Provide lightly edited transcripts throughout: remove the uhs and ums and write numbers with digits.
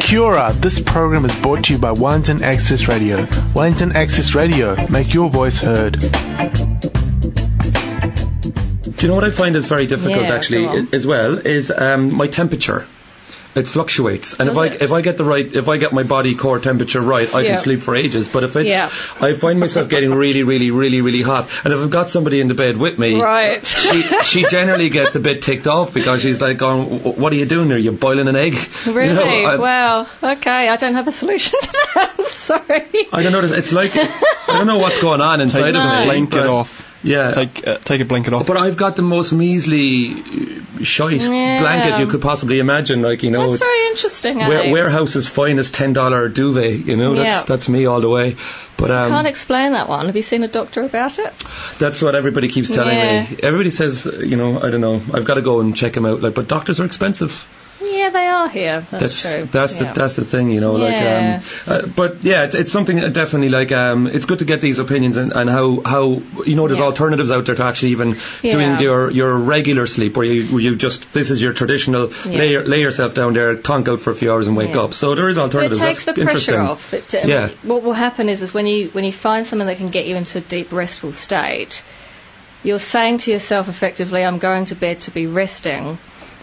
Kia ora, this program is brought to you by Wellington Access Radio. Wellington Access Radio, make your voice heard. Do you know what I find is very difficult actually as well is my temperature. It fluctuates, and if I get my body core temperature right, I can sleep for ages. But if it's, I find myself getting really, really, really, really hot, and if I've got somebody in the bed with me, she generally gets a bit ticked off because she's like, going, "What are you doing there? You're boiling an egg." Really? You know, well, okay, I don't have a solution for that. I'm sorry. I don't know. It's like I don't know what's going on inside of me. Blanket off. Yeah, take a blanket off. But I've got the most measly shite blanket you could possibly imagine. Like, you know, that's very interesting. Warehouse's finest $10 duvet. You know, that's me all the way. But I can't explain that one. Have you seen a doctor about it? That's what everybody keeps telling me. Everybody says, you know, I don't know. I've got to go and check them out. Like, but doctors are expensive. Yeah, they are here. That's true. That's the thing, you know. Like, but yeah, it's something definitely like it's good to get these opinions and how you know there's alternatives out there to actually even doing your regular sleep where you just this is your traditional lay yourself down there, conk out for a few hours and wake up. So there is alternatives. But it takes the pressure off. What will happen is when you find something that can get you into a deep restful state, you're saying to yourself effectively, I'm going to bed to be resting.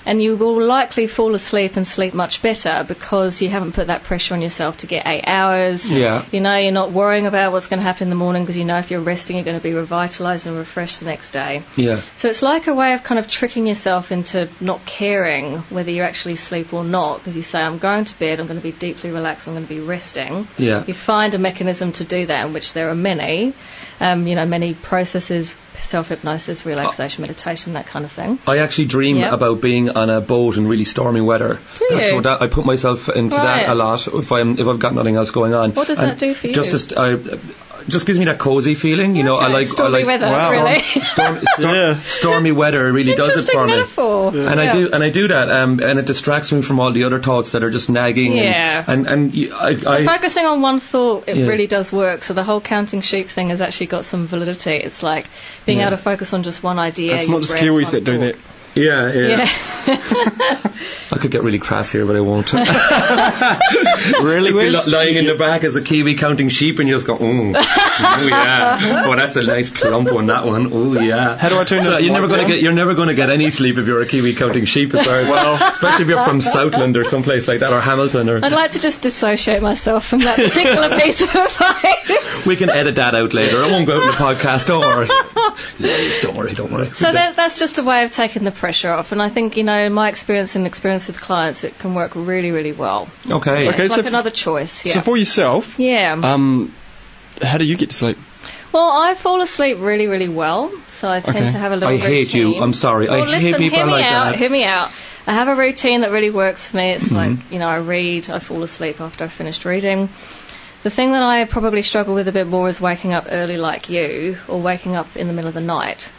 And you will likely fall asleep and sleep much better because you haven't put that pressure on yourself to get 8 hours. Yeah. You know, you're not worrying about what's going to happen in the morning because you know if you're resting, you're going to be revitalised and refreshed the next day. Yeah. So it's like a way of kind of tricking yourself into not caring whether you actually asleep or not because you say, I'm going to bed, I'm going to be deeply relaxed, I'm going to be resting. Yeah. You find a mechanism to do that, in which there are many, many processes, self-hypnosis, relaxation, meditation, that kind of thing. I actually dream about being on a boat in really stormy weather. I put myself into that a lot if I've got nothing else going on. What does that do for you? Just gives me that cozy feeling, you know. Stormy weather, really. Stormy weather really does it for metaphor. Me. And I do that, and it distracts me from all the other thoughts that are just nagging. Yeah. So focusing on one thought, it really does work. So the whole counting sheep thing has actually got some validity. It's like being able to focus on just one idea. It's not just Kiwis that do that. Yeah. I could get really crass here, but I won't. Really? Lying in the back as a Kiwi counting sheep, and you just go, oh yeah, oh that's a nice plump one, that one. Oh yeah. How do I turn this? You're never going to get any sleep if you're a Kiwi counting sheep, as far as especially if you're from Southland or someplace like that, or Hamilton. Or I'd like to just dissociate myself from that particular piece of advice. We can edit that out later. It won't go out in the podcast. Don't worry. Yes, don't worry. So that's just a way of taking the pressure off, and I think, in my experience with clients, it can work really, really well. Okay. It's like another choice. Yeah. So for yourself, how do you get to sleep? Well, I fall asleep really, really well, so I tend to have a little routine. I hate you. I'm sorry. Well, I hate people like that. Hear me out. I have a routine that really works for me. It's like, I read, I fall asleep after I've finished reading. The thing that I probably struggle with a bit more is waking up early like you, or waking up in the middle of the night.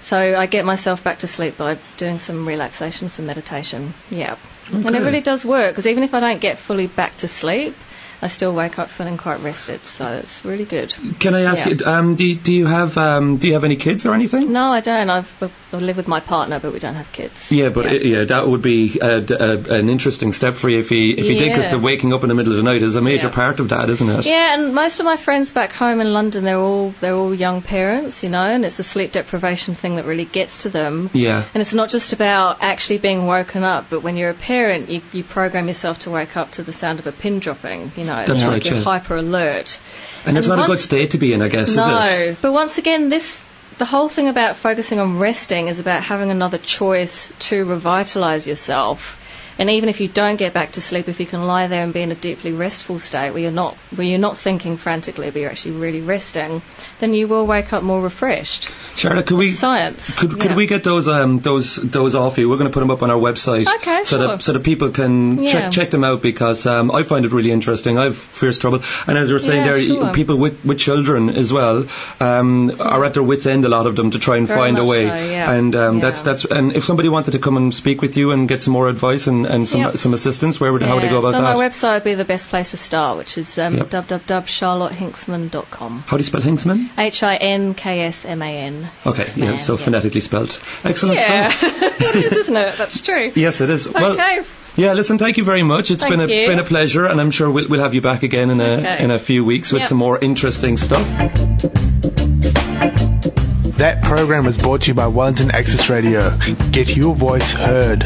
So I get myself back to sleep by doing some relaxation, some meditation. Yeah. Okay. And it really does work, because even if I don't get fully back to sleep, I still wake up feeling quite rested, so it's really good. Can I ask you, do you have any kids or anything? No, I don't. I live with my partner, but we don't have kids. Yeah, but that would be an interesting step for you if you did, because the waking up in the middle of the night is a major part of that, isn't it? Yeah, and most of my friends back home in London, they're all young parents, and it's the sleep deprivation thing that really gets to them. Yeah. And it's not just about actually being woken up, but when you're a parent, you program yourself to wake up to the sound of a pin dropping, That's right, you're hyper alert. And it's not a good state to be in, I guess, is it? No, but once again, the whole thing about focusing on resting is about having another choice to revitalise yourself. And even if you don't get back to sleep, if you can lie there and be in a deeply restful state where you're not thinking frantically, but you're actually really resting, then you will wake up more refreshed. Charlotte, could we get those off you? We're going to put them up on our website, so that people can check them out, because I find it really interesting. I've fierce trouble, and as you were saying there, people with children as well are at their wits' end, a lot of them, to try and find a way. So, and that's and if somebody wanted to come and speak with you and get some more advice and and some assistance, how would they go about that? So my website would be the best place to start, which is www.charlottehhinksman.com. How do you spell Hinksman? HINKSMAN. Okay, Hinksman, so phonetically spelt. Excellent stuff. It is, isn't it? That's true. Yes, it is. Okay. Well, yeah, listen, thank you very much. It's been a pleasure, and I'm sure we'll have you back again in a few weeks with some more interesting stuff. That program was brought to you by Wellington Access Radio. Get your voice heard.